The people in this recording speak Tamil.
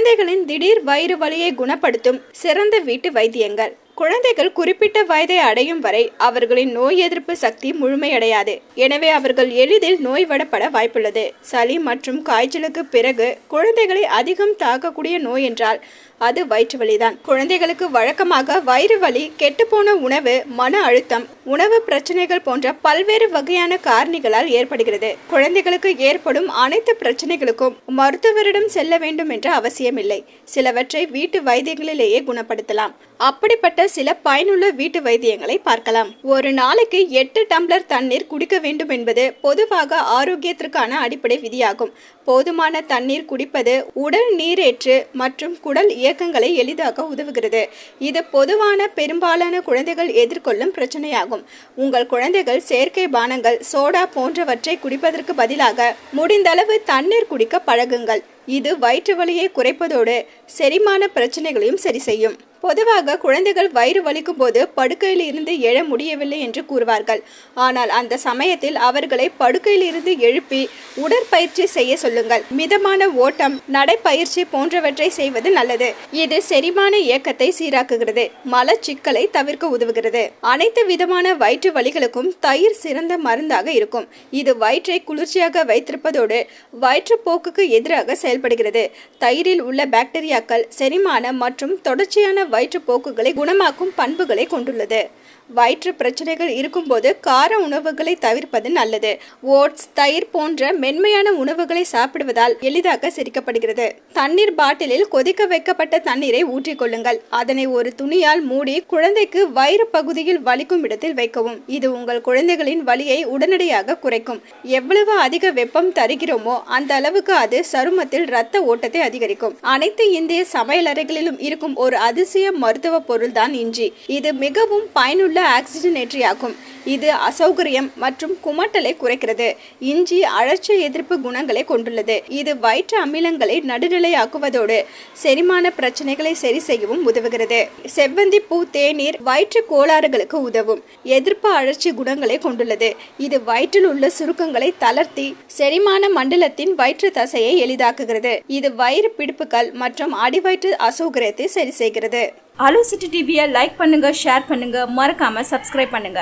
குழந்தைகளின் திடீர் வயிறு வலியை குணப்படுத்தும் சிறந்த வீட்டு வைத்தியங்கள். குழந்தைகள் குறிப்பிட்ட வயதை அடையும் வரை அவர்களின் நோய் எதிர்ப்பு சக்தி முழுமையடையாது. எனவே அவர்கள் எளிதில் நோய்வாய்ப்பட வாய்ப்புள்ளது. சளி மற்றும் காய்ச்சலுக்கு பிறகு குழந்தைகளை அதிகம் தாக்கக்கூடிய நோய் என்றால் அது வயிற்று வலிதான். குழந்தைகளுக்கு வழக்கமாக வயிறு வலி, கெட்டுப்போன உணவு, மன அழுத்தம், உணவு பிரச்சனைகள் போன்ற பல்வேறு வகையான காரணிகளால் ஏற்படுகிறது. குழந்தைகளுக்கு ஏற்படும் அனைத்து பிரச்சனைகளுக்கும் மருத்துவரிடம் செல்ல வேண்டும் என்ற அவசியமில்லை. சிலவற்றை வீட்டு வைத்தியங்களிலேயே குணப்படுத்தலாம். அப்படிப்பட்ட சில பயனுள்ள வீட்டு வைத்தியங்களை பார்க்கலாம். ஒரு நாளைக்கு 8 டம்ளர் தண்ணீர் குடிக்க வேண்டும் என்பது பொதுவாக ஆரோக்கியத்திற்கான அடிப்படை விதியாகும். போதுமான தண்ணீர் குடிப்பது உடல் நீரேற்று மற்றும் குடல் இயக்கங்களை எளிதாக்க உதவுகிறது. இது பொதுவான பெரும்பாலான குழந்தைகள் எதிர்கொள்ளும் பிரச்சனையாகும். உங்கள் குழந்தைகள் செயற்கை பானங்கள், சோடா போன்றவற்றை குடிப்பதற்கு பதிலாக முடிந்தளவு தண்ணீர் குடிக்க பழகுங்கள். இது வயிற்று வலியை குறைப்பதோடு செரிமான பிரச்சனைகளையும் சரி செய்யும். பொதுவாக குழந்தைகள் வயிறு வலிக்கும் போது படுக்கையில் இருந்து எழ முடியவில்லை என்று கூறுவார்கள். ஆனால் அந்த சமயத்தில் அவர்களை படுக்கையில் இருந்து எழுப்பி உடற்பயிற்சி செய்ய சொல்லுங்கள். மிதமான ஓட்டம், நடைப்பயிற்சி போன்றவற்றை செய்வது நல்லது. இது செரிமான இயக்கத்தை சீராக்குகிறது, மலச்சிக்கலை தவிர்க்க உதவுகிறது. அனைத்து விதமான வயிற்று வலிகளுக்கும் தயிர் சிறந்த மருந்தாக இருக்கும். இது வயிற்றை குளிர்ச்சியாக வைத்திருப்பதோடு வயிற்றுப்போக்குக்கு எதிராக செயல்படுகிறது. தயிரில் உள்ள பாக்டீரியாக்கள் செரிமான மற்றும் தொடர்ச்சியான வயிற்றுப்போக்குகளை குணமாக்கும் பண்புகளை கொண்டுள்ளது. வயிற்று பிரச்சனைகள் இருக்கும்போது கார உணவுகளை தவிர்ப்பது நல்லது. ஓட்ஸ், தயிர் போன்ற மென்மையான உணவுகளை சாப்பிடுவதால் எளிதாக செரிக்கப்படுகிறது. தண்ணீர் பாட்டிலில் கொதிக்க வைக்கப்பட்ட தண்ணீரை ஊற்றிக்கொள்ளுங்கள். அதனை ஒரு துணியால் மூடி குழந்தைக்கு வயிறு பகுதியில் வலிக்கும் இடத்தில் வைக்கவும். இது உங்கள் குழந்தைகளின் வலியை உடனடியாக குறைக்கும். எவ்வளவு அதிக வெப்பம் தருகிறோமோ அந்த அளவுக்கு அது சருமத்தில் இரத்த ஓட்டத்தை அதிகரிக்கும். அனைத்து இந்திய சமையலறைகளிலும் இருக்கும் ஒரு அதிசய மருத்துவ பொருள் தான் இஞ்சி. இது மிகவும் பயனுள்ள ஆக்சிஜனேற்றி ஆகும். இது அசௌகரியம் மற்றும் குமட்டலை குறைக்கிறது. இஞ்சி அழற்சி எதிர்ப்பு குணங்களை கொண்டுள்ளது. இது வயிற்று அமிலங்களை நடுநிலையாக்குவதோடு செரிமான பிரச்சனைகளை சரி செய்யவும் உதவுகிறது. செவ்வந்தி பூ தேநீர் வயிற்று கோளாறுகளுக்கு உதவும். எதிர்ப்பு அழற்சி குணங்களை கொண்டுள்ளது. இது வயிற்றில் உள்ள சுருக்கங்களை தளர்த்தி செரிமான மண்டலத்தின் வயிற்று தசையை எளிதாக்குகிறது. இது வயிறு பிடிப்புகள் மற்றும் அடிவயிற்று அசௌகரியத்தை சரி செய்கிறது. அலோ சிட்டி டிவியை லைக் பண்ணுங்க, ஷேர் பண்ணுங்க, மறக்காம சப்ஸ்கிரைப் பண்ணுங்க.